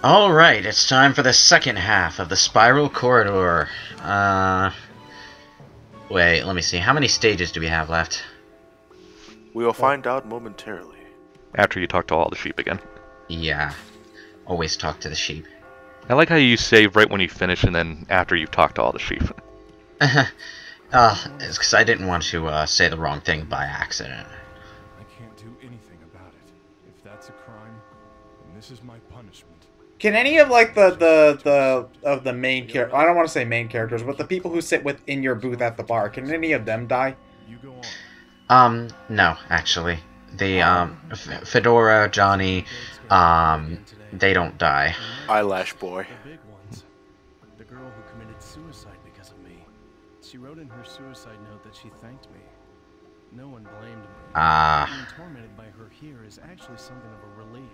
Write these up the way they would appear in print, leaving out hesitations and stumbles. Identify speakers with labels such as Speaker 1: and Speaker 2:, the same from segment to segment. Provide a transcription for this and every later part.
Speaker 1: Alright, it's time for the second half of the Spiral Corridor. Wait, let me see. How many stages do we have left?
Speaker 2: We will find out momentarily.
Speaker 3: After you talk to all the sheep again.
Speaker 1: Yeah. Always talk to the sheep.
Speaker 3: I like how you save right when you finish and then after you've talked to all the sheep.
Speaker 1: It's because I didn't want to say the wrong thing by accident.
Speaker 4: I can't do anything about it. If that's a crime, then this is my punishment.
Speaker 5: Can any of like the main character, I don't want to say main characters, but the people who sit within your booth at the bar, can any of them die?
Speaker 4: You go on.
Speaker 1: No, actually. The Fedora, Johnny, they don't die.
Speaker 2: Eyelash boy.
Speaker 6: The big ones. The girl who committed suicide because of me. She wrote in her suicide note that she thanked me. No one blamed me. Being tormented by her here is actually something of a relief.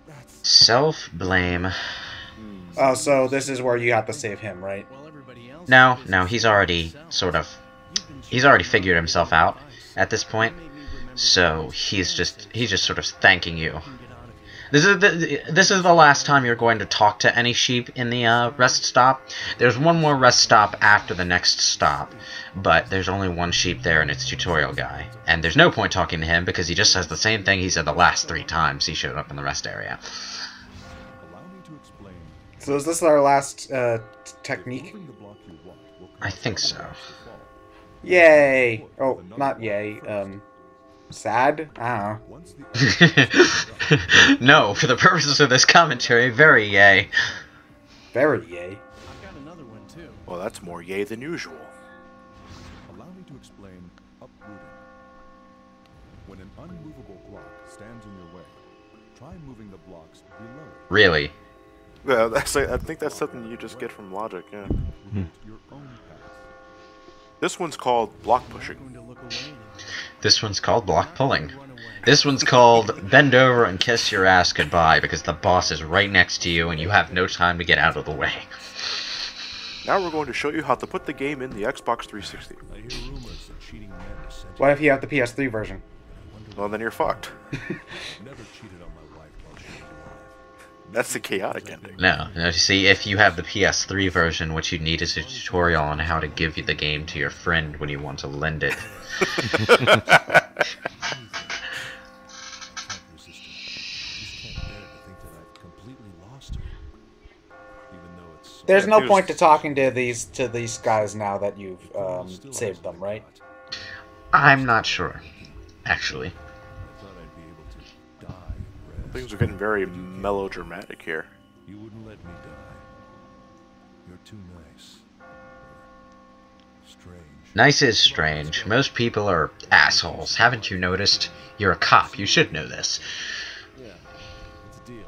Speaker 6: That's
Speaker 1: Self-blame.
Speaker 5: Oh, so this is where you have to save him, right?
Speaker 6: while everybody else
Speaker 1: No,
Speaker 6: is
Speaker 1: no, he's already sort of... He's already figured himself out at this point. So he's just sort of thanking you. This is the last time you're going to talk to any sheep in the rest stop. There's one more rest stop after the next stop, but there's only one sheep there, and it's Tutorial Guy. And there's no point talking to him because he just says the same thing he said the last 3 times he showed up in the rest area.
Speaker 4: allow me to explain.
Speaker 5: So is this our last technique?
Speaker 4: Moving the block you want will
Speaker 1: I think so.
Speaker 5: Yay! Oh, not yay. Sad? I don't know.
Speaker 4: once the
Speaker 1: No, for the purposes of this commentary, very yay.
Speaker 5: Very yay.
Speaker 6: I've got another one too.
Speaker 2: Well, that's more yay than usual.
Speaker 4: allow me to explain uprooting. When an unmovable block stands in your way, try moving the blocks below it.
Speaker 1: Really.
Speaker 2: Yeah, I think that's something you just get from logic, yeah.
Speaker 4: Uproot your own path.
Speaker 2: This one's called block
Speaker 6: I'm
Speaker 2: pushing.
Speaker 6: going to look away anymore.
Speaker 1: This one's called block pulling.
Speaker 6: Run away.
Speaker 1: This one's called bend over and kiss your ass goodbye because the boss is right next to you and you have no time to get out of the way.
Speaker 2: Now we're going to show you how to put the game in the Xbox 360.
Speaker 4: I hear rumors that cheating men are sent.
Speaker 5: What if you have the PS3 version?
Speaker 2: Well, then you're fucked.
Speaker 4: Never cheated on my wife while she was alive.
Speaker 2: That's the chaotic ending.
Speaker 1: No, you see, if you have the PS3 version, what you need is a tutorial on how to give you the game to your friend when you want to lend it.
Speaker 4: Can't resist it. Just can't bear to think that I've completely lost her. Even though it's so
Speaker 5: There's no
Speaker 2: there's-
Speaker 5: point to talking to these guys now that you've saved them, right?
Speaker 1: I'm not sure, actually.
Speaker 4: I thought I'd be able to die and rest.
Speaker 2: Things are getting very melodramatic here.
Speaker 4: You wouldn't let me die. You're too nice. Strange.
Speaker 1: Nice is strange. Most people are assholes. Haven't you noticed? You're a cop. You should know this.
Speaker 6: Yeah, it's a deal.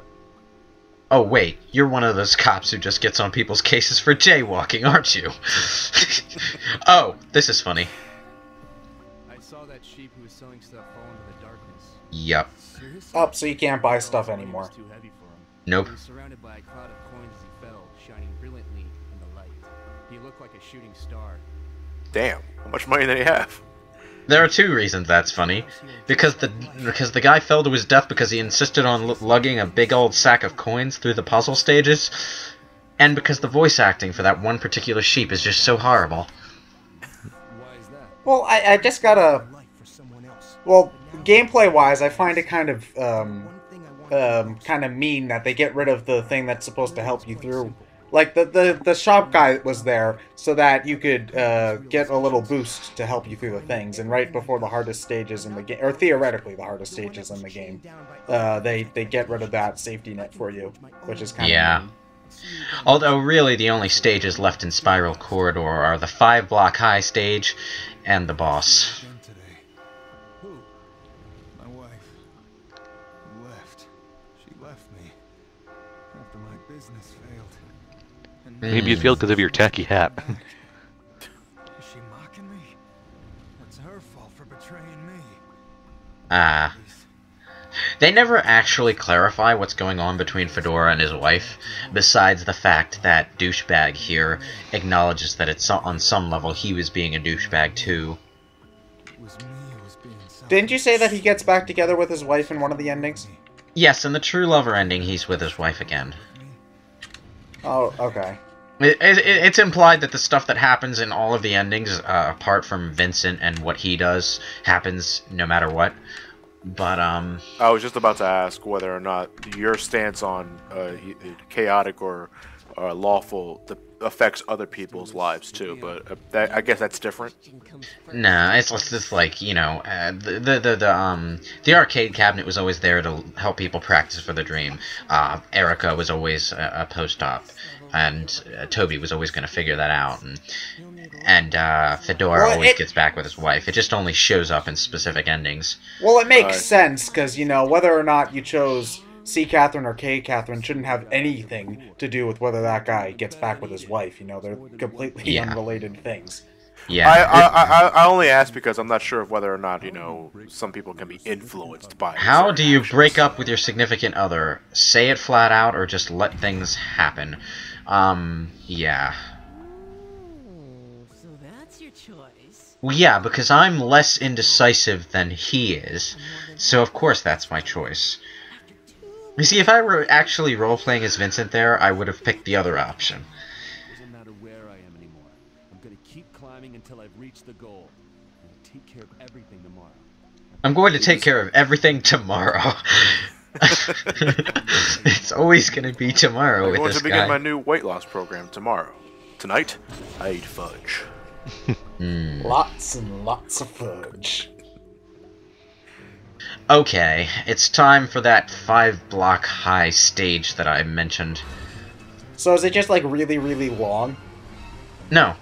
Speaker 1: Oh, wait. You're one of those cops who just gets on people's cases for jaywalking, aren't you? Oh, this is funny.
Speaker 6: I saw that sheep who was selling stuff fall into the darkness.
Speaker 1: Yup.
Speaker 6: Seriously?
Speaker 5: Up, so you can't buy stuff anymore.
Speaker 6: Too heavy for him.
Speaker 1: Nope.
Speaker 6: He was surrounded by a cloud of coins as he fell, shining brilliantly in the light. He looked like a shooting star.
Speaker 2: Damn, how much money did he have?
Speaker 1: There are 2 reasons that's funny. Because the guy fell to his death because he insisted on lugging a big old sack of coins through the puzzle stages, and because the voice acting for that one particular sheep is just so horrible.
Speaker 6: Why is that?
Speaker 5: Well, I just gotta...
Speaker 6: Life for someone else.
Speaker 5: Well, gameplay-wise, I find it kind of mean that they get rid of the thing that's supposed to help you through. Like, the shop guy was there so that you could get a little boost to help you through the things, and right before the hardest stages in the game, or theoretically the hardest stages in the game, they get rid of that safety net for you, which is kind
Speaker 1: Yeah.
Speaker 5: of mean.
Speaker 1: Although, really, the only stages left in Spiral Corridor are the 5-block high stage and the boss.
Speaker 4: Again today. Who? My wife. Left. She left me. After my business failed. And now
Speaker 3: Maybe you feel because of your tacky hat.
Speaker 4: is she mocking me? It's her fault for betraying me.
Speaker 1: Ah. They never actually clarify what's going on between Fedora and his wife, besides the fact that douchebag here acknowledges that it's on some level he was being a douchebag too.
Speaker 4: It was me who was being selfish.
Speaker 5: Didn't you say that he gets back together with his wife in one of the endings?
Speaker 1: Yes, in the True Lover ending, he's with his wife again.
Speaker 5: Oh, okay.
Speaker 1: It's implied that the stuff that happens in all of the endings, apart from Vincent and what he does, happens no matter what. But,
Speaker 2: I was just about to ask whether or not your stance on chaotic or lawful affects other people's lives too, but I guess that's different.
Speaker 1: nah, it's just like, you know, the arcade cabinet was always there to help people practice for the dream. Erica was always a post-op, and Toby was always going to figure that out, and Fedora always gets back with his wife. It just only shows up in specific endings.
Speaker 5: Well, it makes sense, because, you know, whether or not you chose C. Katherine or K. Katherine shouldn't have anything to do with whether that guy gets back with his wife. You know, they're completely unrelated things.
Speaker 1: Yeah.
Speaker 2: I only ask because I'm not sure of whether or not, you know, some people can be influenced by it.
Speaker 1: How do you break up with your significant other? Say it flat out or just let things happen? Yeah.
Speaker 7: So that's your choice.
Speaker 1: Well, yeah, because I'm less indecisive than he is, so of course that's my choice. You see, if I were actually role-playing as Vincent there, I would have picked the other option.
Speaker 8: Doesn't matter where I am anymore. I'm gonna keep climbing until I've reached the goal. I'll take care of everything tomorrow.
Speaker 1: I'm going to take care of everything tomorrow. It's always going to be tomorrow with this guy.
Speaker 2: I'm going to begin my new weight loss program tomorrow. Tonight, I eat fudge.
Speaker 5: Lots and lots of fudge.
Speaker 1: Okay, it's time for that 5-block high stage that I mentioned.
Speaker 5: So is it just, like, really, really long?
Speaker 1: No.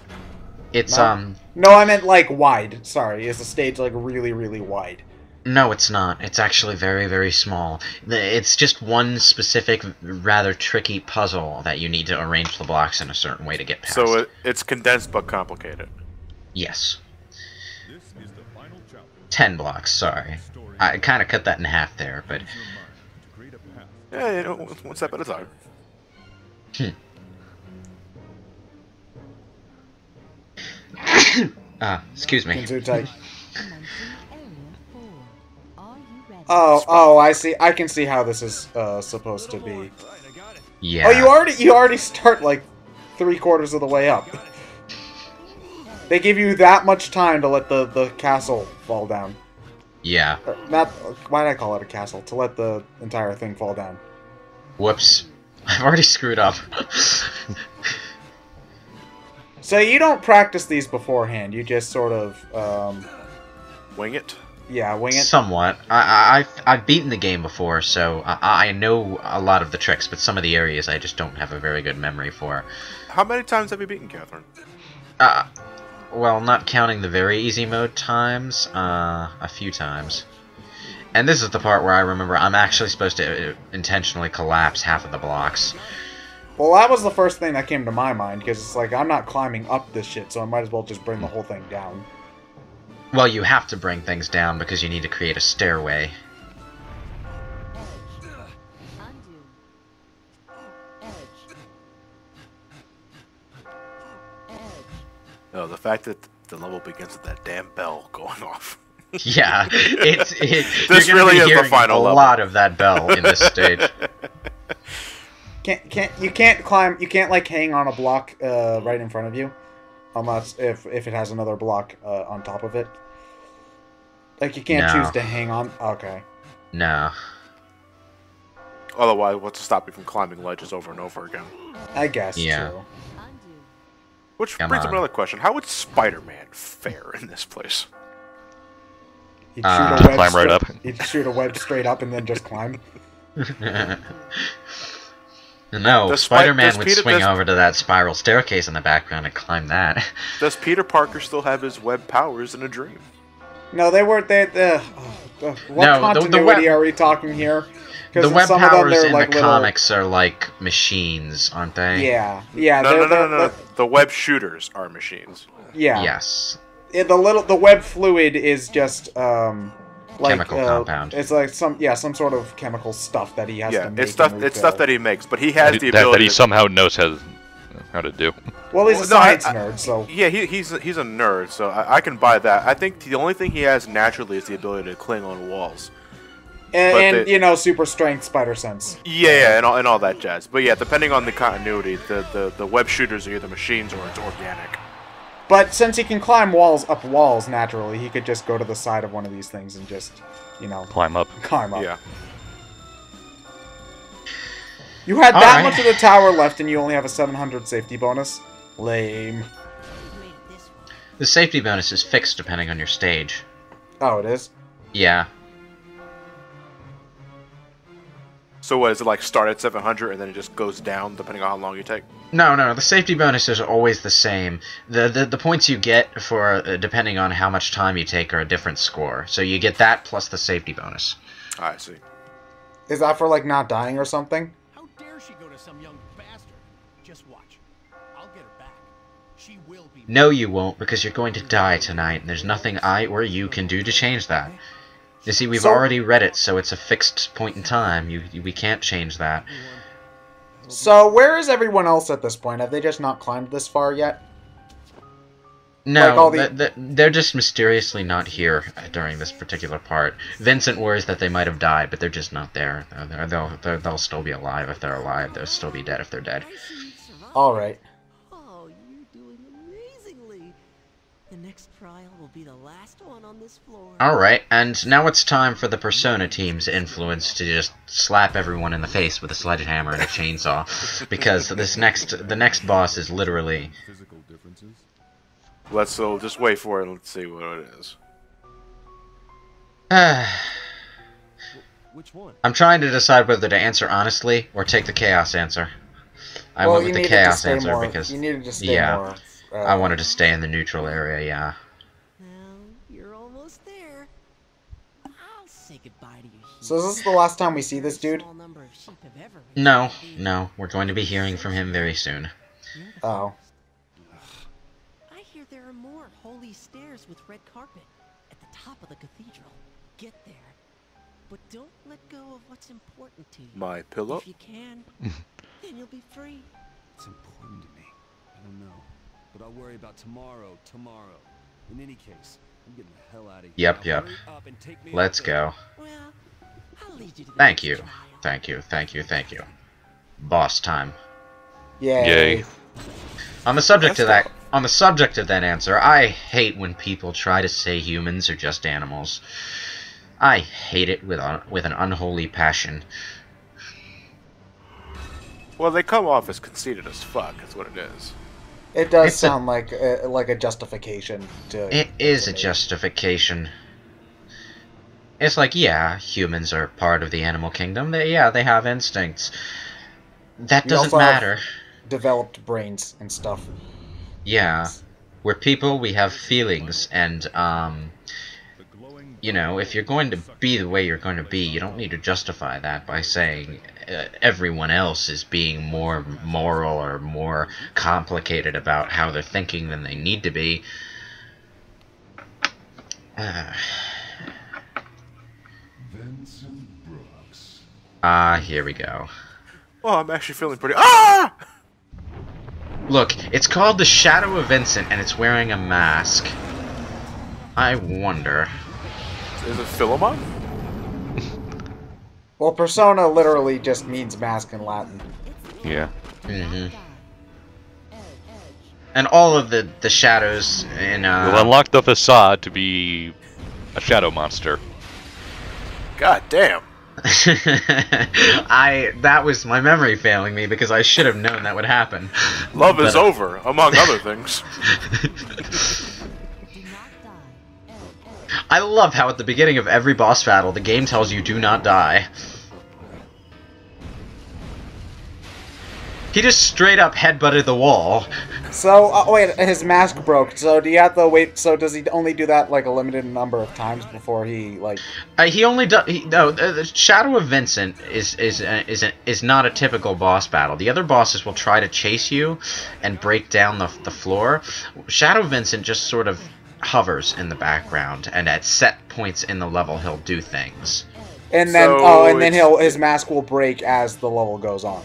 Speaker 1: It's,
Speaker 5: No, I meant, like, wide. Sorry, is the stage, like, really, really wide?
Speaker 1: No, it's not. It's actually very, very small. It's just one specific, rather tricky puzzle that you need to arrange the blocks in a certain way to get past.
Speaker 2: So it's condensed but complicated.
Speaker 1: Yes. 10 blocks, sorry. I kind of cut that in half there, but...
Speaker 2: Yeah, you know, one step at a time.
Speaker 1: Excuse me.
Speaker 5: Gesundheit. Oh, I see. I can see how this is supposed to be.
Speaker 1: Yeah.
Speaker 5: Oh, you already start like 3/4 of the way up. They give you that much time to let the castle fall down.
Speaker 1: Yeah.
Speaker 5: Not why did I call it a castle? To let the entire thing fall down.
Speaker 1: Whoops. I've already screwed up.
Speaker 5: So you don't practice these beforehand. You just sort of
Speaker 2: wing it.
Speaker 5: Yeah, wing it.
Speaker 1: Somewhat. I've beaten the game before, so I know a lot of the tricks, but some of the areas I just don't have a very good memory for.
Speaker 2: How many times have you beaten Katherine?
Speaker 1: Well, not counting the very easy mode times, a few times. And this is the part where I remember I'm actually supposed to intentionally collapse half of the blocks.
Speaker 5: Well, that was the first thing that came to my mind, because it's like, I'm not climbing up this shit, so I might as well just bring the whole thing down.
Speaker 1: Well, you have to bring things down because you need to create a stairway.
Speaker 2: No, the fact that the level begins with that damn bell going off.
Speaker 1: Yeah, this
Speaker 2: This really is the final level.
Speaker 1: A lot of that bell in this stage.
Speaker 5: You can't climb. You can't like hang on a block right in front of you, unless if it has another block on top of it. Like you can't choose to hang on. Okay.
Speaker 1: No.
Speaker 2: Otherwise, what's to stop you from climbing ledges over and over again?
Speaker 5: I guess.
Speaker 1: Yeah.
Speaker 5: True.
Speaker 2: Which brings up another question: how would Spider-Man fare in this place?
Speaker 5: He'd shoot a web
Speaker 3: climb right up.
Speaker 5: He'd shoot a web straight up and then just climb.
Speaker 1: No, Spider-Man would swing over to that spiral staircase in the background and climb that.
Speaker 2: Does Peter Parker still have his web powers in a dream?
Speaker 5: No, they weren't. What continuity are we talking here?
Speaker 1: The web powers in the comics are like machines, aren't they?
Speaker 5: Yeah.
Speaker 2: No. The web shooters are machines.
Speaker 5: Yeah.
Speaker 1: Yes.
Speaker 5: The web fluid is just like
Speaker 1: chemical compound.
Speaker 5: It's like some sort of chemical stuff that he has to make.
Speaker 2: It's stuff that he makes, but he has the ability
Speaker 3: that he somehow knows how to do.
Speaker 5: Well, he's a science nerd, so
Speaker 2: yeah, he's a nerd, so I can buy that. I think the only thing he has naturally is the ability to cling on walls.
Speaker 5: And you know, super strength spider sense.
Speaker 2: Yeah, and all that jazz. But yeah, depending on the continuity, the web shooters are either machines or it's organic.
Speaker 5: But since he can climb up walls naturally, he could just go to the side of one of these things and just, you know,
Speaker 3: Climb up.
Speaker 2: Yeah.
Speaker 5: You had that much of the tower left, and you only have a 700 safety bonus. Lame.
Speaker 1: The safety bonus is fixed depending on your stage.
Speaker 5: Oh, it is?
Speaker 1: Yeah.
Speaker 2: So what, is it like start at 700 and then it just goes down depending on how long you take?
Speaker 1: No, the safety bonus is always the same. The points you get for depending on how much time you take are a different score. So you get that plus the safety bonus.
Speaker 2: I see.
Speaker 5: Is that for, like, not dying or something?
Speaker 6: How dare she go to some young bastard? Just watch. I'll get her back. She will be.
Speaker 1: No, you won't, because you're going to die tonight, and there's nothing I or you can do to change that. You see, we've already read it, so it's a fixed point in time. We can't change that.
Speaker 5: So, where is everyone else at this point? Have they just not climbed this far yet?
Speaker 1: No, they're just mysteriously not here during this particular part. Vincent worries that they might have died, but they're just not there. They'll still be alive if they're alive. They'll still be dead if they're dead.
Speaker 5: Alright.
Speaker 7: Oh, you're doing amazingly. The next trial will be the last one on this floor.
Speaker 1: Alright, and now it's time for the Persona team's influence to just slap everyone in the face with a sledgehammer and a chainsaw. Because the next boss is literally...
Speaker 8: Physical differences?
Speaker 2: Let's just wait for it. Let's see what it is.
Speaker 8: Which one?
Speaker 1: I'm trying to decide whether to answer honestly or take the chaos answer. I went with the chaos answer because
Speaker 5: you needed to stay more.
Speaker 1: I wanted to stay in the neutral area. Yeah.
Speaker 7: Well, you're almost there. I'll say goodbye to you.
Speaker 5: So is this the last time we see this dude?
Speaker 1: No, we're going to be hearing from him very soon.
Speaker 5: Oh.
Speaker 7: I hear there are more holy stairs with red carpet at the top of the cathedral. Get there. But don't let go of what's important to you.
Speaker 2: My pillow?
Speaker 7: If you can, then you'll be free.
Speaker 8: It's important to me. I don't know. But I'll worry about tomorrow. In any case, I'm getting the hell out of here.
Speaker 1: Yep.
Speaker 8: Hurry up and take me
Speaker 1: Let's
Speaker 8: up there.
Speaker 1: go.
Speaker 7: Well, I'll lead you to the
Speaker 1: Thank
Speaker 7: next
Speaker 1: you.
Speaker 7: trial.
Speaker 1: Thank you. Boss time.
Speaker 5: Yay.
Speaker 1: On the subject of that answer, I hate when people try to say humans are just animals. I hate it with an unholy passion.
Speaker 2: Well, they come off as conceited as fuck. That's what it is.
Speaker 5: It does sound like a justification to...
Speaker 1: It is a justification. It's like, yeah, humans are part of the animal kingdom. They have instincts. That doesn't matter.
Speaker 5: Developed brains and stuff.
Speaker 1: Yeah. We're people, we have feelings, and, you know, if you're going to be the way you're going to be, you don't need to justify that by saying everyone else is being more moral or more complicated about how they're thinking than they need to be.
Speaker 4: Vincent Brooks.
Speaker 1: Here we go.
Speaker 2: Oh, I'm actually feeling pretty... Ah!
Speaker 1: Look, it's called The Shadow of Vincent, and it's wearing a mask. I wonder...
Speaker 2: Is it Philemon?
Speaker 5: Well, persona literally just means mask in Latin.
Speaker 3: Yeah.
Speaker 1: And all of the shadows in,
Speaker 3: We'll unlock the facade to be a shadow monster.
Speaker 2: God damn.
Speaker 1: That was my memory failing me because I should have known that would happen.
Speaker 2: Love is over, among other things.
Speaker 1: I love how at the beginning of every boss battle, the game tells you do not die. He just straight up headbutted the wall.
Speaker 5: So, wait, his mask broke, so do you have to wait, so does he only do that, like, a limited number of times before he, like...
Speaker 1: He only does... No, the Shadow of Vincent is not a typical boss battle. The other bosses will try to chase you and break down the floor. Shadow Vincent just sort of hovers in the background, and at set points in the level, he'll do things.
Speaker 5: And then,
Speaker 2: So
Speaker 5: his mask will break as the level goes on.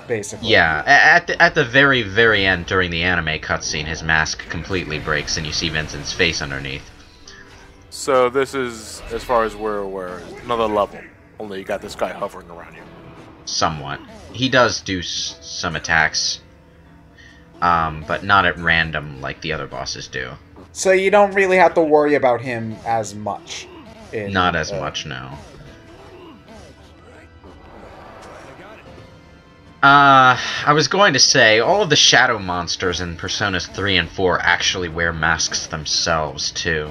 Speaker 5: Basically.
Speaker 1: Yeah, at the very, very end during the anime cutscene, his mask completely breaks and you see Vincent's face underneath.
Speaker 2: So this is, as far as we're aware, another level. Only you got this guy hovering around you.
Speaker 1: Somewhat. He does do some attacks, but not at random like the other bosses do.
Speaker 5: So you don't really have to worry about him as much.
Speaker 1: Not as much, no. I was going to say, all of the shadow monsters in Personas 3 and 4 actually wear masks themselves, too.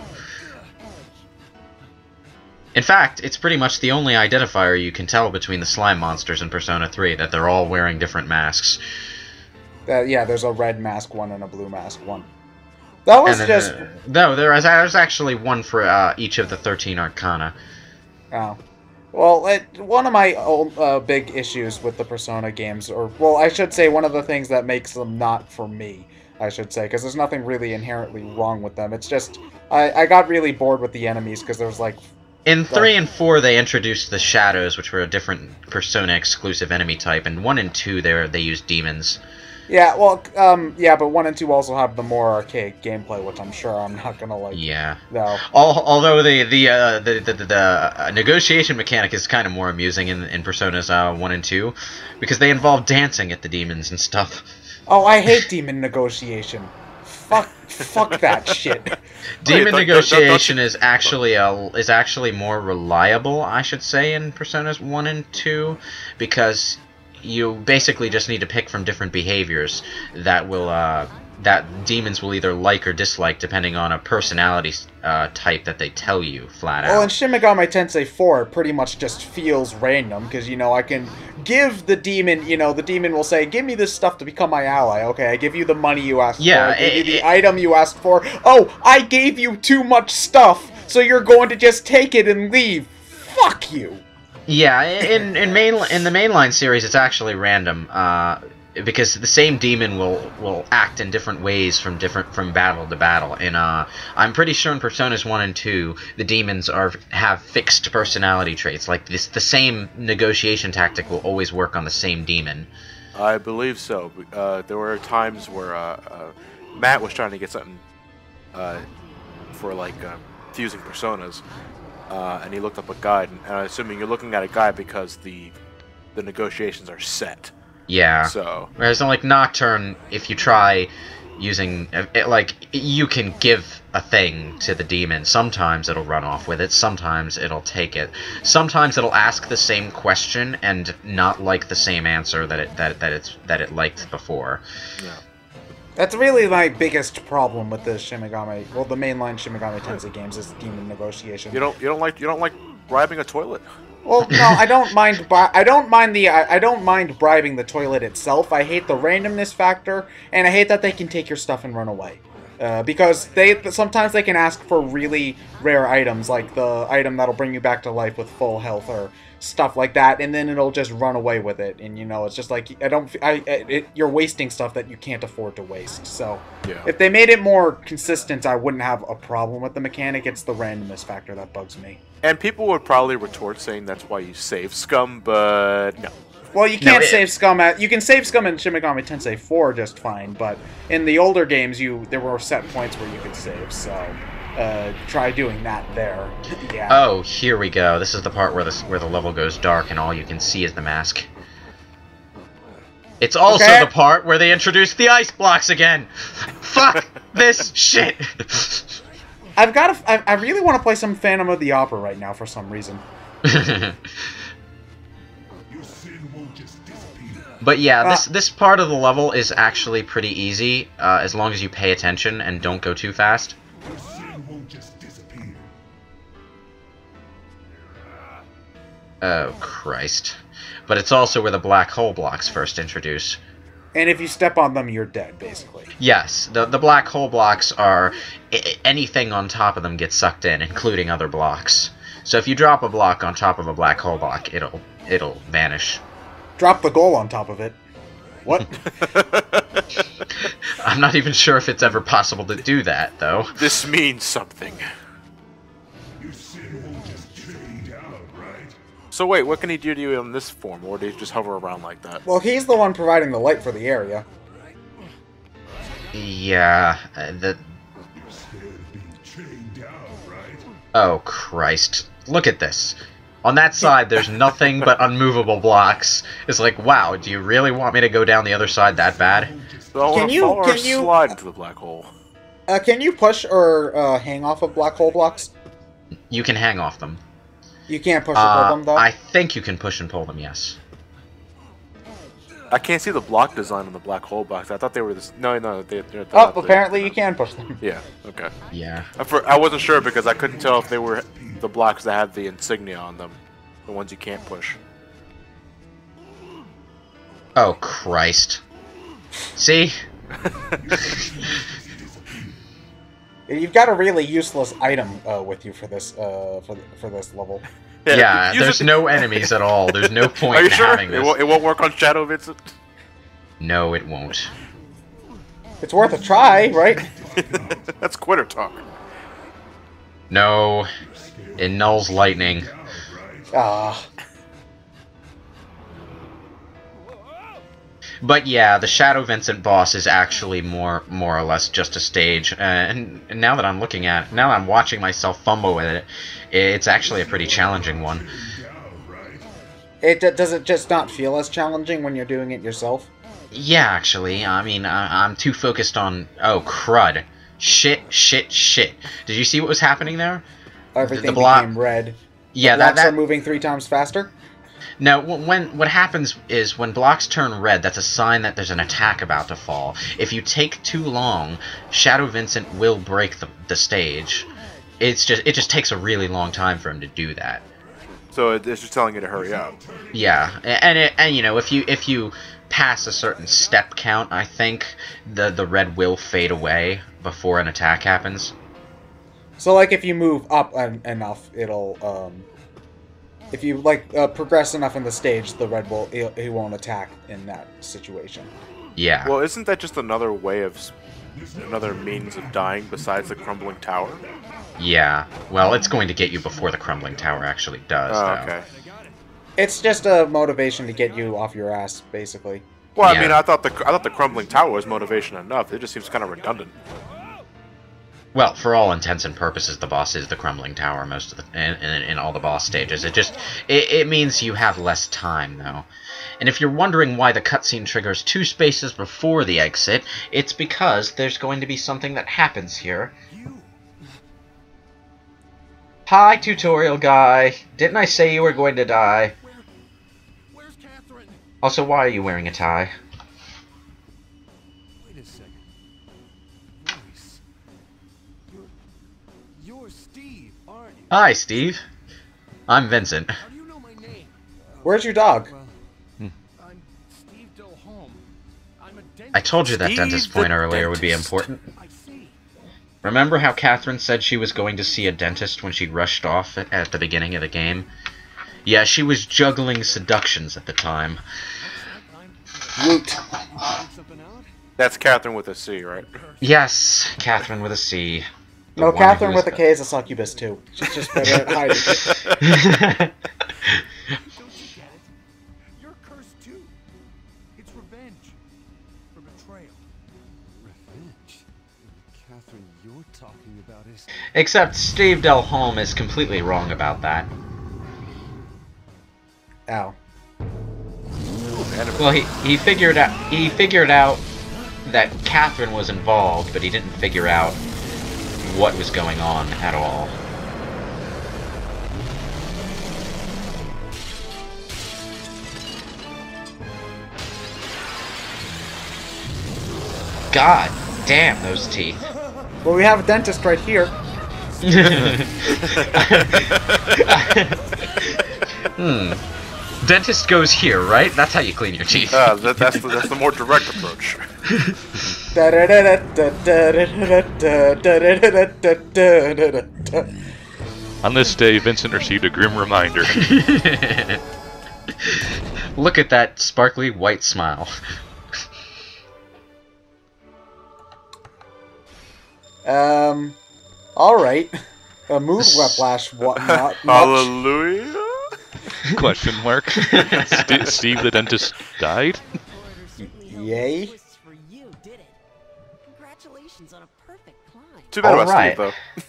Speaker 1: In fact, it's pretty much the only identifier you can tell between the slime monsters in Persona 3, that they're all wearing different masks.
Speaker 5: Yeah, there's a red mask one and a blue mask one. That was just...
Speaker 1: No, there's actually one for each of the 13 Arcana.
Speaker 5: Oh. Well, one of my big issues with the Persona games, or, well, I should say one of the things that makes them not for me, I should say, because there's nothing really inherently wrong with them. It's just, I got really bored with the enemies, because there was, like...
Speaker 1: In 3 and 4, they introduced the Shadows, which were a different Persona-exclusive enemy type, and 1 and 2, they used demons.
Speaker 5: Yeah, well, yeah, but 1 and 2 also have the more archaic gameplay, which I'm sure I'm not gonna like.
Speaker 1: Yeah.
Speaker 5: No.
Speaker 1: Although the negotiation mechanic is kind of more amusing in Personas 1 and 2, because they involve dancing at the demons and stuff.
Speaker 5: Oh, I hate demon negotiation. Fuck that shit.
Speaker 1: Demon negotiation is actually more reliable, I should say, in Personas 1 and 2, because you basically just need to pick from different behaviors that will that demons will either like or dislike depending on a personality type that they tell you flat out.
Speaker 5: Well, in Shin Megami Tensei 4, it pretty much just feels random, because, you know, I can give the demon, you know, the demon will say, give me this stuff to become my ally. Okay, I give you the money you asked for. I give you the item you asked for. Oh, I gave you too much stuff, so you're going to just take it and leave. Fuck you.
Speaker 1: Yeah, in the mainline series, it's actually random, because the same demon will act in different ways from battle to battle. And I'm pretty sure in Personas 1 and 2, the demons have fixed personality traits. Like the same negotiation tactic will always work on the same demon.
Speaker 2: I believe so. There were times where Matt was trying to get something for like fusing personas. And he looked up a guide, and I'm assuming you're looking at a guide because the negotiations are set.
Speaker 1: Yeah.
Speaker 2: So.
Speaker 1: Whereas in like Nocturne, if you try using you can give a thing to the demon. Sometimes it'll run off with it. Sometimes it'll take it. Sometimes it'll ask the same question and not like the same answer that it liked before.
Speaker 2: Yeah.
Speaker 5: That's really my biggest problem with the Shin Megami, well, the mainline Shin Megami Tensei games is demon negotiation.
Speaker 2: You don't like bribing a toilet?
Speaker 5: Well, no, I don't mind. I don't mind bribing the toilet itself. I hate the randomness factor, and I hate that they can take your stuff and run away. Because sometimes they can ask for really rare items, like the item that'll bring you back to life with full health or stuff like that, and then it'll just run away with it. And you know, it's just like you're wasting stuff that you can't afford to waste. So
Speaker 2: yeah.
Speaker 5: If they made it more consistent, I wouldn't have a problem with the mechanic. It's the randomness factor that bugs me.
Speaker 2: And people would probably retort saying that's why you save scum, but no.
Speaker 5: Well, you can't save scum you can save scum in Shin Megami Tensei 4 just fine, but in the older games there were set points where you could save, so try doing that there. Yeah.
Speaker 1: Oh, here we go. This is the part where the level goes dark and all you can see is the mask. It's also the part where they introduce the ice blocks again. Fuck this shit.
Speaker 5: I really want to play some Phantom of the Opera right now for some reason.
Speaker 1: But yeah, this part of the level is actually pretty easy, as long as you pay attention and don't go too fast. Oh, Christ. But it's also where the black hole blocks first introduce.
Speaker 5: And if you step on them, you're dead, basically.
Speaker 1: Yes, the black hole blocks are... anything on top of them gets sucked in, including other blocks. So if you drop a block on top of a black hole block, it'll vanish.
Speaker 5: Drop the goal on top of it. What?
Speaker 1: I'm not even sure if it's ever possible to do that, though.
Speaker 2: This means something. So wait, what can he do to you in this form, or do you just hover around like that?
Speaker 5: Well, he's the one providing the light for the area.
Speaker 1: Yeah, Oh, Christ. Look at this. On that side, there's nothing but unmovable blocks. It's like, wow, do you really want me to go down the other side that bad?
Speaker 2: So I want
Speaker 5: Can
Speaker 2: to
Speaker 5: you-
Speaker 2: fall or
Speaker 5: can you-
Speaker 2: slide into the black hole.
Speaker 5: Can you push or hang off of black hole blocks?
Speaker 1: You can hang off them.
Speaker 5: You can't push or pull them, though?
Speaker 1: I think you can push and pull them, yes.
Speaker 2: I can't see the block design on the black hole box. I thought they were this. No, they're
Speaker 5: Oh, apparently you can push them.
Speaker 2: Yeah. Okay.
Speaker 1: Yeah.
Speaker 2: I wasn't sure because I couldn't tell if they were the blocks that had the insignia on them, the ones you can't push.
Speaker 1: Oh, Christ. See?
Speaker 5: You've got a really useless item with you for this for this level.
Speaker 1: Yeah,
Speaker 2: use
Speaker 1: there's
Speaker 2: it-
Speaker 1: no enemies at all. There's no point
Speaker 2: Are you
Speaker 1: in
Speaker 2: sure?
Speaker 1: having
Speaker 2: It
Speaker 1: this.
Speaker 2: won't work on Shadow, Vincent?
Speaker 1: No, it won't.
Speaker 5: It's worth a try, right?
Speaker 2: That's quitter talk.
Speaker 1: No. It nulls lightning.
Speaker 5: Ah.
Speaker 1: But yeah, the Shadow Vincent boss is actually more or less just a stage. And now that I'm now that I'm watching myself fumble with it, it's actually a pretty challenging one.
Speaker 5: Does it just not feel as challenging when you're doing it yourself?
Speaker 1: Yeah, actually. I mean, I'm too focused on... Oh, crud. Shit. Did you see what was happening there?
Speaker 5: Everything
Speaker 1: block-
Speaker 5: became red.
Speaker 1: Yeah,
Speaker 5: Blocks
Speaker 1: that
Speaker 5: are moving 3 times faster?
Speaker 1: No, what happens is when blocks turn red, that's a sign that there's an attack about to fall. If you take too long, Shadow Vincent will break the stage. It just takes a really long time for him to do that.
Speaker 2: So it's just telling you to hurry up.
Speaker 1: Yeah, and you know, if you pass a certain step count, I think the red will fade away before an attack happens.
Speaker 5: So, like, if you move up enough, it'll, if you, like, progress enough in the stage, the red will, he won't attack in that situation.
Speaker 1: Yeah.
Speaker 2: Well, isn't that just another way of... another means of dying besides the crumbling tower?
Speaker 1: Yeah. Well, it's going to get you before the crumbling tower actually does,
Speaker 2: Oh,
Speaker 1: though.
Speaker 2: okay.
Speaker 5: It's just a motivation to get you off your ass, basically.
Speaker 2: Well,
Speaker 1: Yeah.
Speaker 2: I mean, I thought the crumbling tower was motivation enough. It just seems kind of redundant.
Speaker 1: Well, for all intents and purposes, the boss is the crumbling tower most of the in all the boss stages. It means you have less time, though. And if you're wondering why the cutscene triggers 2 spaces before the exit, it's because there's going to be something that happens here. Hi, tutorial guy. Didn't I say you were going to die?
Speaker 6: Where's Katherine?
Speaker 1: Also, why are you wearing a tie?
Speaker 8: Wait a second. Voice. You're Steve, aren't you?
Speaker 1: Hi, Steve. I'm Vincent.
Speaker 6: How do you know my name?
Speaker 5: Where's your dog?
Speaker 8: Well,
Speaker 6: I'm Steve Delholm. I'm a dentist.
Speaker 1: I told you that
Speaker 2: Steve
Speaker 1: dentist
Speaker 2: the
Speaker 1: point earlier would be
Speaker 2: dentist.
Speaker 1: important.
Speaker 6: I see.
Speaker 1: Remember how Katherine said she was going to see a dentist when she rushed off at the beginning of the game? Yeah, she was juggling seductions at the time.
Speaker 5: Woot.
Speaker 8: something out?
Speaker 2: That's Katherine with a C, right?
Speaker 1: Yes, Katherine with a C. The
Speaker 5: No,
Speaker 1: one
Speaker 5: Catherine
Speaker 1: who
Speaker 5: with a
Speaker 1: is-
Speaker 5: K is a succubus, too. She's just better at hiding it.
Speaker 6: Don't you get it? You're cursed too. It's revenge. For betrayal.
Speaker 8: Revenge. Catherine, you're talking about is...
Speaker 1: Except Steve Delholm is completely wrong about that.
Speaker 5: Ow.
Speaker 1: Well, he figured out that Katherine was involved, but he didn't figure out what was going on at all. God damn those teeth.
Speaker 5: Well, we have a dentist right here.
Speaker 1: Dentist goes here, right? That's how you clean your teeth.
Speaker 2: That's the more direct approach.
Speaker 3: On this day, Vincent received a grim reminder.
Speaker 1: Look at that sparkly white smile.
Speaker 5: Alright. A mood whiplash, whatnot.
Speaker 2: Hallelujah.
Speaker 3: Question mark. Steve the dentist died?
Speaker 5: Yay.
Speaker 7: Twists for you, did it? Congratulations on a perfect climb.
Speaker 2: Too bad about
Speaker 1: Alright.
Speaker 2: Steve, though.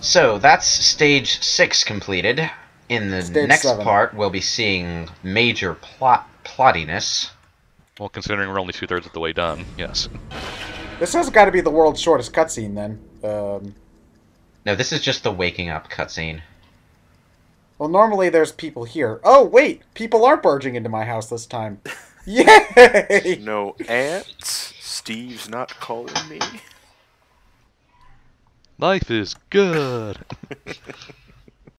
Speaker 1: So that's stage 6 completed. In the
Speaker 5: Stage
Speaker 1: next
Speaker 5: 7.
Speaker 1: part, we'll be seeing major plottiness.
Speaker 3: Well, considering we're only 2/3 of the way done, yes.
Speaker 5: This has got to be the world's shortest cutscene, then.
Speaker 1: No, this is just the waking up cutscene.
Speaker 5: Well, normally there's people here. Oh, wait! People are barging into my house this time. Yay!
Speaker 2: No ants. Steve's not calling me.
Speaker 3: Life is good.